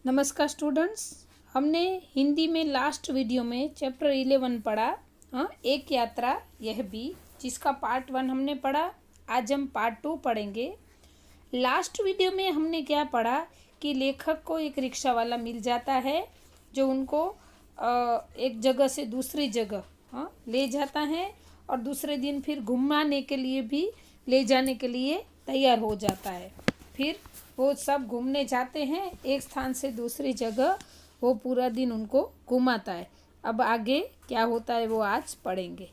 नमस्कार स्टूडेंट्स। हमने हिंदी में लास्ट वीडियो में चैप्टर 11 पढ़ा। एक यात्रा यह भी, जिसका पार्ट 1 हमने पढ़ा। आज हम पार्ट 2 पढ़ेंगे। लास्ट वीडियो में हमने क्या पढ़ा कि लेखक को एक रिक्शा वाला मिल जाता है जो उनको एक जगह से दूसरी जगह ले जाता है और दूसरे दिन फिर घुमाने के लिए भी ले जाने के लिए तैयार हो जाता है। फिर वो सब घूमने जाते हैं एक स्थान से दूसरी जगह। वो पूरा दिन उनको घुमाता है। अब आगे क्या होता है वो आज पढ़ेंगे।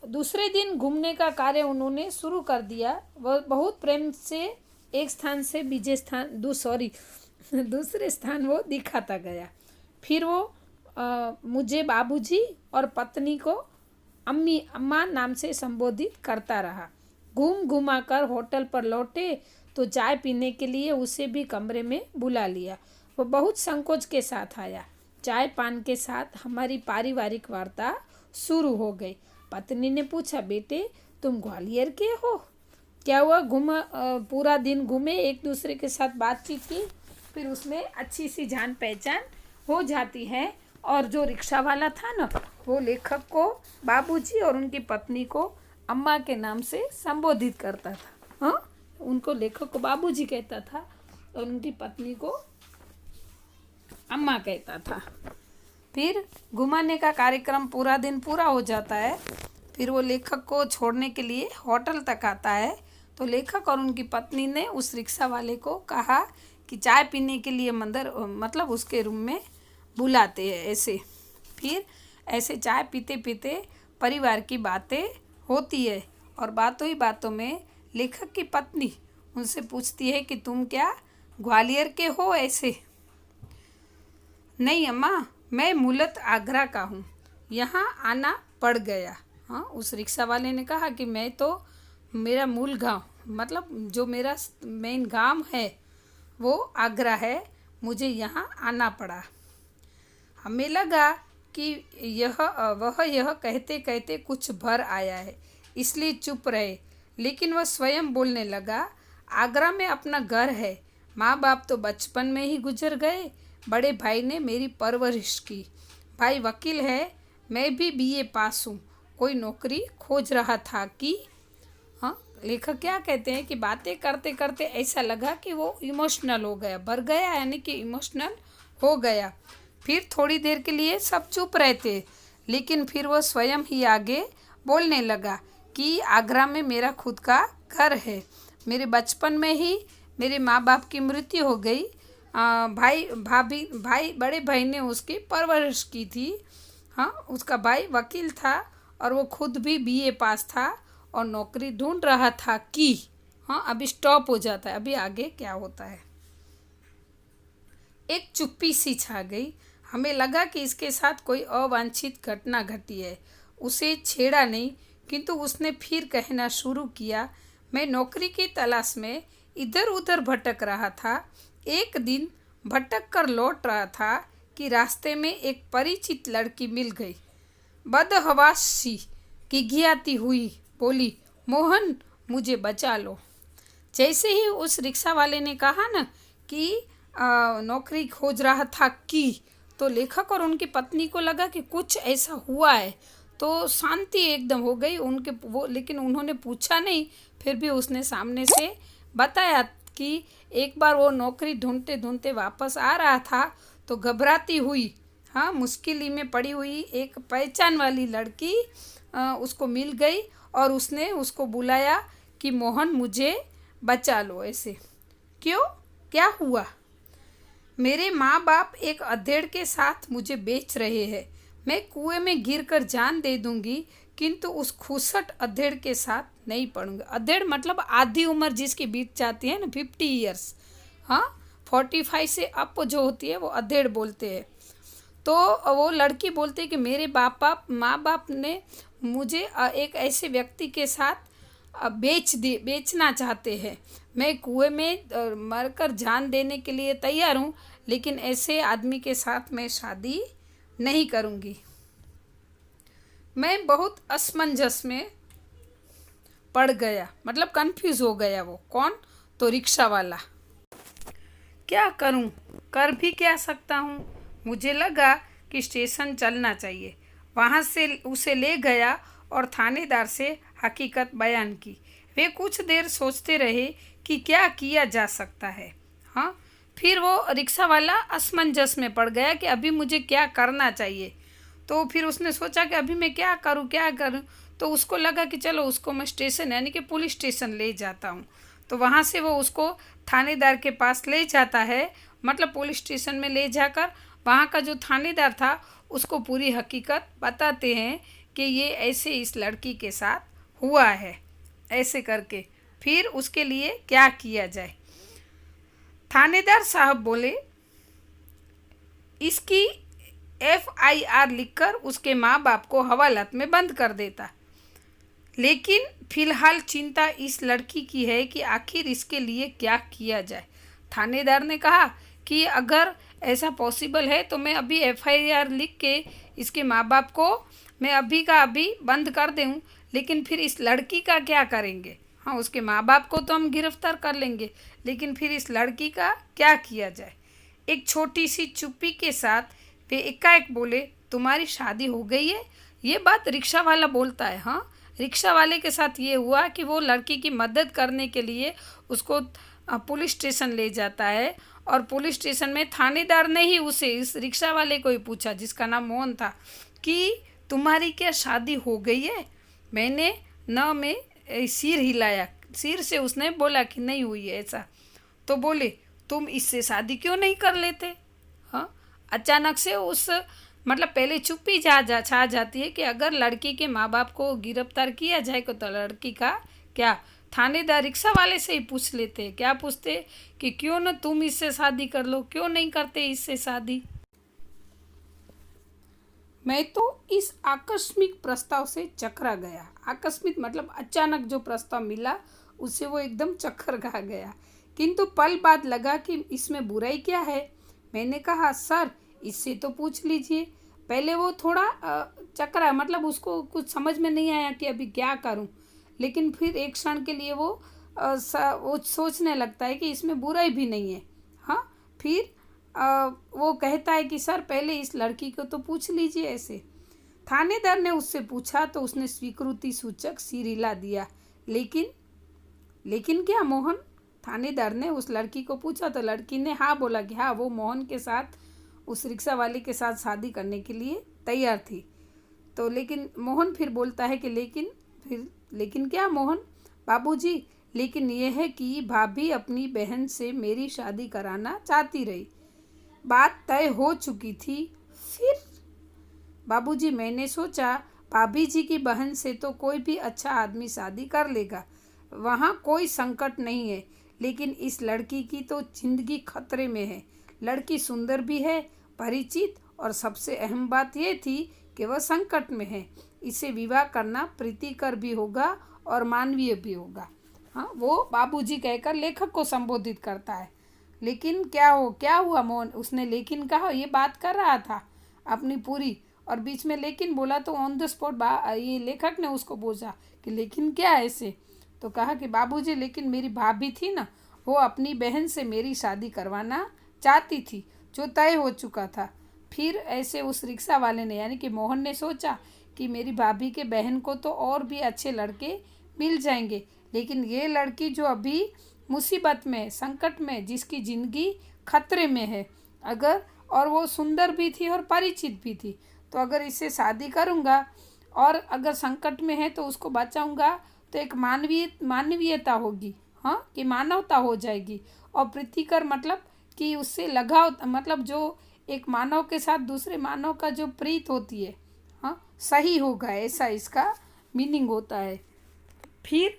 दूसरे दिन घूमने का कार्य उन्होंने शुरू कर दिया। वह बहुत प्रेम से एक स्थान से दूसरे स्थान वो दिखाता गया। फिर वो मुझे बाबूजी और पत्नी को अम्मा नाम से संबोधित करता रहा। घूम घुमा कर होटल पर लौटे तो चाय पीने के लिए उसे भी कमरे में बुला लिया। वो बहुत संकोच के साथ आया। चाय पान के साथ हमारी पारिवारिक वार्ता शुरू हो गई। पत्नी ने पूछा, बेटे तुम ग्वालियर के हो? क्या हुआ? पूरा दिन घूमे, एक दूसरे के साथ बातचीत की, फिर उसमें अच्छी सी जान पहचान हो जाती है। और जो रिक्शा वाला था ना, वो लेखक को बाबूजी और उनकी पत्नी को अम्मा के नाम से संबोधित करता था। उनको लेखक को बाबूजी कहता था और उनकी पत्नी को अम्मा कहता था। फिर घुमाने का कार्यक्रम पूरा दिन पूरा हो जाता है। फिर वो लेखक को छोड़ने के लिए होटल तक आता है। तो लेखक और उनकी पत्नी ने उस रिक्शा वाले को कहा कि चाय पीने के लिए मतलब उसके रूम में बुलाते हैं ऐसे। फिर ऐसे चाय पीते पीते परिवार की बातें होती है और बातों ही बातों में लेखक की पत्नी उनसे पूछती है कि तुम क्या ग्वालियर के हो? ऐसे। नहीं अम्मा, मैं मूलतः आगरा का हूँ, यहाँ आना पड़ गया। उस रिक्शा वाले ने कहा कि मैं तो मेरा मूल गांव, मतलब जो मेरा मेन गांव है वो आगरा है, मुझे यहाँ आना पड़ा। हमें लगा कि यह कहते कहते कुछ भर आया है, इसलिए चुप रहे। लेकिन वह स्वयं बोलने लगा, आगरा में अपना घर है, माँ बाप तो बचपन में ही गुजर गए, बड़े भाई ने मेरी परवरिश की, भाई वकील है, मैं भी बीए पास हूँ, कोई नौकरी खोज रहा था कि। लेखक क्या कहते हैं कि बातें करते करते ऐसा लगा कि वो इमोशनल हो गया, भर गया, यानी कि इमोशनल हो गया। फिर थोड़ी देर के लिए सब चुप रहते, लेकिन फिर वो स्वयं ही आगे बोलने लगा कि आगरा में मेरा खुद का घर है, मेरे बचपन में ही मेरे माँ बाप की मृत्यु हो गई, बड़े भाई ने उसकी परवरिश की थी। उसका भाई वकील था और वो खुद भी बीए पास था और नौकरी ढूंढ रहा था कि। अभी स्टॉप हो जाता है, अभी आगे क्या होता है। एक चुप्पी सी छा गई। हमें लगा कि इसके साथ कोई अवांछित घटना घटी है। उसे छेड़ा नहीं, किंतु उसने फिर कहना शुरू किया, मैं नौकरी की तलाश में इधर उधर भटक रहा था। एक दिन भटक कर लौट रहा था कि रास्ते में एक परिचित लड़की मिल गई। बदहवास सी घिघियाती हुई बोली, मोहन मुझे बचा लो। जैसे ही उस रिक्शा वाले ने कहा ना कि नौकरी खोज रहा था कि, तो लेखक और उनकी पत्नी को लगा कि कुछ ऐसा हुआ है। तो शांति एकदम हो गई लेकिन उन्होंने पूछा नहीं। फिर भी उसने सामने से बताया कि एक बार वो नौकरी ढूंढते ढूंढते वापस आ रहा था तो घबराती हुई मुश्किल में पड़ी हुई एक पहचान वाली लड़की उसको मिल गई और उसने उसको बुलाया कि मोहन मुझे बचा लो। ऐसे क्यों, क्या हुआ? मेरे माँ बाप एक अधेड़ के साथ मुझे बेच रहे हैं। मैं कुएं में गिरकर जान दे दूंगी, किंतु उस खुसट अधेड़ के साथ नहीं पढ़ूंगा। अधेड़ मतलब आधी उम्र जिसकी बीत जाती है ना, 50 ईयर्स। 45 से अप जो होती है वो अधेड़ बोलते हैं। तो वो लड़की बोलती है कि मेरे माँ बाप ने मुझे एक ऐसे व्यक्ति के साथ बेचना चाहते हैं। मैं कुएं में मरकर जान देने के लिए तैयार हूँ, लेकिन ऐसे आदमी के साथ मैं शादी नहीं करूँगी। मैं बहुत असमंजस में पड़ गया, मतलब कंफ्यूज हो गया। वो कौन? तो रिक्शा वाला। क्या करूं? कर भी क्या सकता हूं? मुझे लगा कि स्टेशन चलना चाहिए। वहां से उसे ले गया और थानेदार से हकीकत बयान की। वे कुछ देर सोचते रहे कि क्या किया जा सकता है। हाँ, फिर वो रिक्शा वाला असमंजस में पड़ गया कि अभी मुझे क्या करना चाहिए। तो फिर उसने सोचा कि अभी मैं क्या करूं, क्या करूं। तो उसको लगा कि चलो उसको मैं स्टेशन यानी कि पुलिस स्टेशन ले जाता हूं। तो वहाँ से वो उसको थानेदार के पास ले जाता है, मतलब पुलिस स्टेशन में ले जाकर वहाँ का जो थानेदार था उसको पूरी हकीकत बताते हैं कि ये ऐसे इस लड़की के साथ हुआ है, ऐसे करके फिर उसके लिए क्या किया जाए। थानेदार साहब बोले, इसकी FIR लिखकर उसके माँ बाप को हवालात में बंद कर देता। लेकिन फिलहाल चिंता इस लड़की की है कि आखिर इसके लिए क्या किया जाए। थानेदार ने कहा कि अगर ऐसा पॉसिबल है तो मैं अभी FIR लिख के इसके माँ बाप को मैं अभी का अभी बंद कर दूँ, लेकिन फिर इस लड़की का क्या करेंगे? हाँ, उसके माँ बाप को तो हम गिरफ्तार कर लेंगे, लेकिन फिर इस लड़की का क्या किया जाए। एक छोटी सी चुप्पी के साथ वे एकाएक बोले, तुम्हारी शादी हो गई है? ये बात रिक्शा वाला बोलता है। हाँ, रिक्शा वाले के साथ ये हुआ कि वो लड़की की मदद करने के लिए उसको पुलिस स्टेशन ले जाता है और पुलिस स्टेशन में थानेदार ने ही उसे इस रिक्शा वाले को ही पूछा, जिसका नाम मोहन था, कि तुम्हारी क्या शादी हो गई है? मैंने न में सिर हिलाया, सिर से उसने बोला कि नहीं हुई है ऐसा। तो बोले, तुम इससे शादी क्यों नहीं कर लेते? हाँ, अचानक से उस मतलब पहले चुप्पी छा जाती है कि अगर लड़की के माँ बाप को गिरफ्तार किया जाए तो लड़की का क्या। थानेदार रिक्शा वाले से ही पूछ लेते, क्या पूछते कि क्यों न तुम इससे शादी कर लो, क्यों नहीं करते इससे शादी। मैं तो इस आकस्मिक प्रस्ताव से चकरा गया। आकस्मिक मतलब अचानक जो प्रस्ताव मिला उससे वो एकदम चक्कर खा गया, किंतु पल बाद लगा कि इसमें बुराई क्या है। मैंने कहा, सर इससे तो पूछ लीजिए। पहले वो थोड़ा चकरा, मतलब उसको कुछ समझ में नहीं आया कि अभी क्या करूं, लेकिन फिर एक क्षण के लिए वो सोचने लगता है कि इसमें बुराई भी नहीं है। हाँ, फिर वो कहता है कि सर पहले इस लड़की को तो पूछ लीजिए ऐसे। थानेदार ने उससे पूछा तो उसने स्वीकृति सूचक सिर हिला दिया। लेकिन क्या मोहन? थानेदार ने उस लड़की को पूछा तो लड़की ने हाँ बोला कि हाँ, वो मोहन के साथ, उस रिक्शा वाले के साथ शादी करने के लिए तैयार थी। तो लेकिन मोहन फिर बोलता है कि लेकिन क्या मोहन? बाबूजी, लेकिन यह है कि भाभी अपनी बहन से मेरी शादी कराना चाहती रही, बात तय हो चुकी थी। फिर बाबूजी, मैंने सोचा भाभी जी की बहन से तो कोई भी अच्छा आदमी शादी कर लेगा, वहाँ कोई संकट नहीं है, लेकिन इस लड़की की तो जिंदगी खतरे में है। लड़की सुंदर भी है, परिचित, और सबसे अहम बात यह थी कि वह संकट में है। इसे विवाह करना प्रीतिकर भी होगा और मानवीय भी होगा। हाँ, वो बाबूजी कहकर लेखक को संबोधित करता है। लेकिन क्या हुआ मोहन? उसने लेकिन कहा, ये बात कर रहा था अपनी पूरी, और बीच में लेकिन बोला तो ऑन द स्पॉट ये लेखक ने उसको पूछा कि लेकिन क्या ऐसे? तो कहा कि बाबूजी, लेकिन मेरी भाभी थी ना, वो अपनी बहन से मेरी शादी करवाना चाहती थी, जो तय हो चुका था। फिर ऐसे उस रिक्शा वाले ने यानी कि मोहन ने सोचा कि मेरी भाभी के बहन को तो और भी अच्छे लड़के मिल जाएंगे, लेकिन ये लड़की जो अभी मुसीबत में, संकट में, जिसकी ज़िंदगी खतरे में है, और वो सुंदर भी थी और परिचित भी थी, तो अगर इससे शादी करूँगा और अगर संकट में है तो उसको बचाऊँगा तो एक मानवीयता होगी। हाँ, कि मानवता हो जाएगी। और प्रीतिकर मतलब कि उससे लगाव, मतलब जो एक मानव के साथ दूसरे मानव का जो प्रीत होती है, हाँ, सही होगा, ऐसा इसका मीनिंग होता है। फिर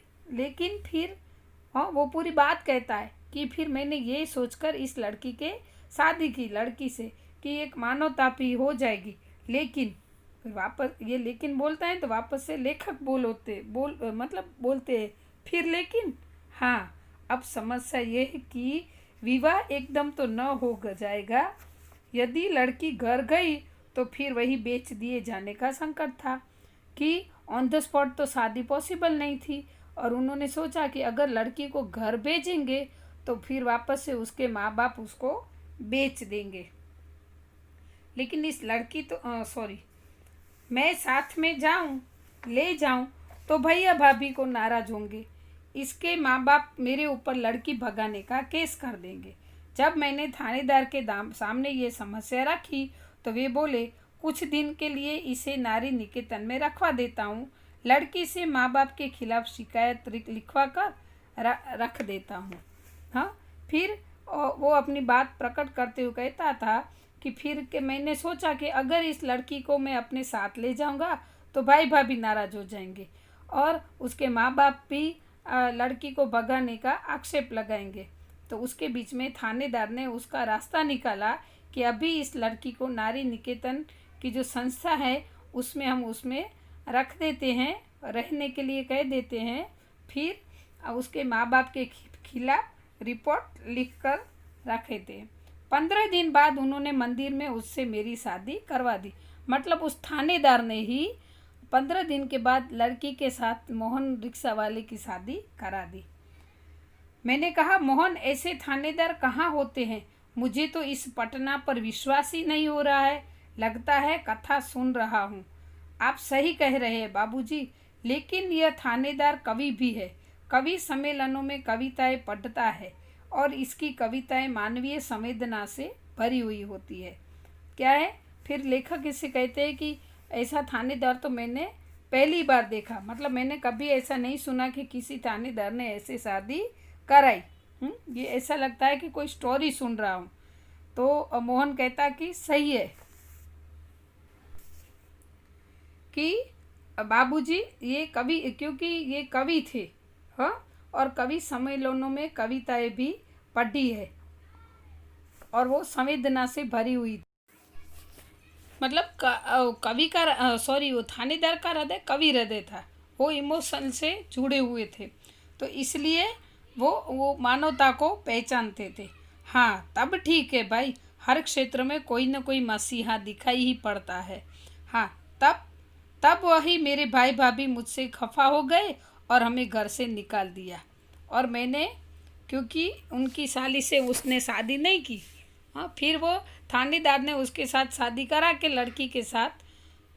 हाँ, वो पूरी बात कहता है कि फिर मैंने ये सोचकर इस लड़की के शादी की, लड़की से, कि एक मानवता भी हो जाएगी। लेकिन वापस ये लेकिन बोलता है तो वापस से लेखक बोलते हैं फिर लेकिन। हाँ, अब समस्या ये है कि विवाह एकदम तो न हो जाएगा। यदि लड़की घर गई तो फिर वही बेच दिए जाने का संकट था कि ऑन द स्पॉट तो शादी पॉसिबल नहीं थी, और उन्होंने सोचा कि अगर लड़की को घर भेजेंगे तो फिर वापस से उसके माँ बाप उसको बेच देंगे। लेकिन इस लड़की तो मैं साथ में जाऊं, ले जाऊं तो भैया भाभी को नाराज होंगे। इसके माँ बाप मेरे ऊपर लड़की भगाने का केस कर देंगे। जब मैंने थानेदार के सामने ये समस्या रखी तो वे बोले, कुछ दिन के लिए इसे नारी निकेतन में रखवा देता हूँ, लड़की से माँ बाप के खिलाफ शिकायत लिखवा कर रख देता हूँ। हाँ, फिर वो अपनी बात प्रकट करते हुए कहता था कि फिर के मैंने सोचा कि अगर इस लड़की को मैं अपने साथ ले जाऊंगा तो भाई भाभी नाराज हो जाएंगे और उसके माँ बाप भी लड़की को भगाने का आक्षेप लगाएंगे। तो उसके बीच में थानेदार ने उसका रास्ता निकाला कि अभी इस लड़की को नारी निकेतन की जो संस्था है उसमें रख देते हैं, रहने के लिए कह देते हैं। फिर उसके माँ बाप के खिलाफ रिपोर्ट लिख कर रखे थे। 15 दिन बाद उन्होंने मंदिर में उससे मेरी शादी करवा दी। मतलब उस थानेदार ने ही 15 दिन के बाद लड़की के साथ मोहन रिक्शा वाले की शादी करा दी। मैंने कहा, मोहन, ऐसे थानेदार कहाँ होते हैं? मुझे तो इस पटना पर विश्वास ही नहीं हो रहा है। लगता है कथा सुन रहा हूँ। आप सही कह रहे हैं बाबूजी, लेकिन यह थानेदार कवि भी है। कवि सम्मेलनों में कविताएं पढ़ता है और इसकी कविताएं मानवीय संवेदना से भरी हुई होती है। क्या है? फिर लेखक इसे कहते हैं कि ऐसा थानेदार तो मैंने पहली बार देखा। मतलब मैंने कभी ऐसा नहीं सुना कि किसी थानेदार ने ऐसे शादी कराई। ये ऐसा लगता है कि कोई स्टोरी सुन रहा हूँ। तो मोहन कहता कि सही है कि बाबूजी ये कवि, क्योंकि ये कवि थे। हाँ, और कवि सम्मेलनों में कविताएं भी पढ़ी है और वो संवेदना से भरी हुई थी। मतलब कवि का वो थानेदार का हृदय कवि हृदय था। वो इमोशन से जुड़े हुए थे, तो इसलिए वो मानवता को पहचानते थे। हाँ, तब ठीक है भाई, हर क्षेत्र में कोई न कोई मसीहा दिखाई ही पड़ता है। हाँ, तब वही मेरे भाई भाभी मुझसे खफा हो गए और हमें घर से निकाल दिया। और मैंने, क्योंकि उनकी साली से उसने शादी नहीं की, हाँ, फिर वो थानेदार ने उसके साथ शादी करा के लड़की के साथ।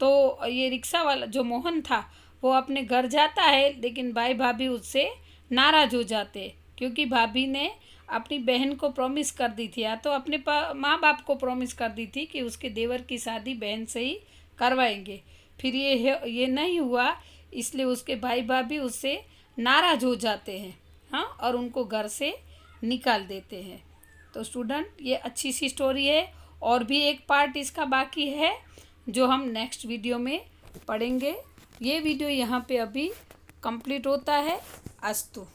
तो ये रिक्शा वाला जो मोहन था वो अपने घर जाता है, लेकिन भाई भाभी उससे नाराज़ हो जाते, क्योंकि भाभी ने अपनी बहन को प्रॉमिस कर दी थी, या तो अपने माँ बाप को प्रॉमिस कर दी थी कि उसके देवर की शादी बहन से ही करवाएंगे। फिर ये नहीं हुआ, इसलिए उसके भाई भाभी उससे नाराज़ हो जाते हैं। हाँ, और उनको घर से निकाल देते हैं। तो स्टूडेंट, ये अच्छी सी स्टोरी है और भी एक पार्ट इसका बाकी है जो हम नेक्स्ट वीडियो में पढ़ेंगे। ये वीडियो यहाँ पे अभी कंप्लीट होता है। अस्तु।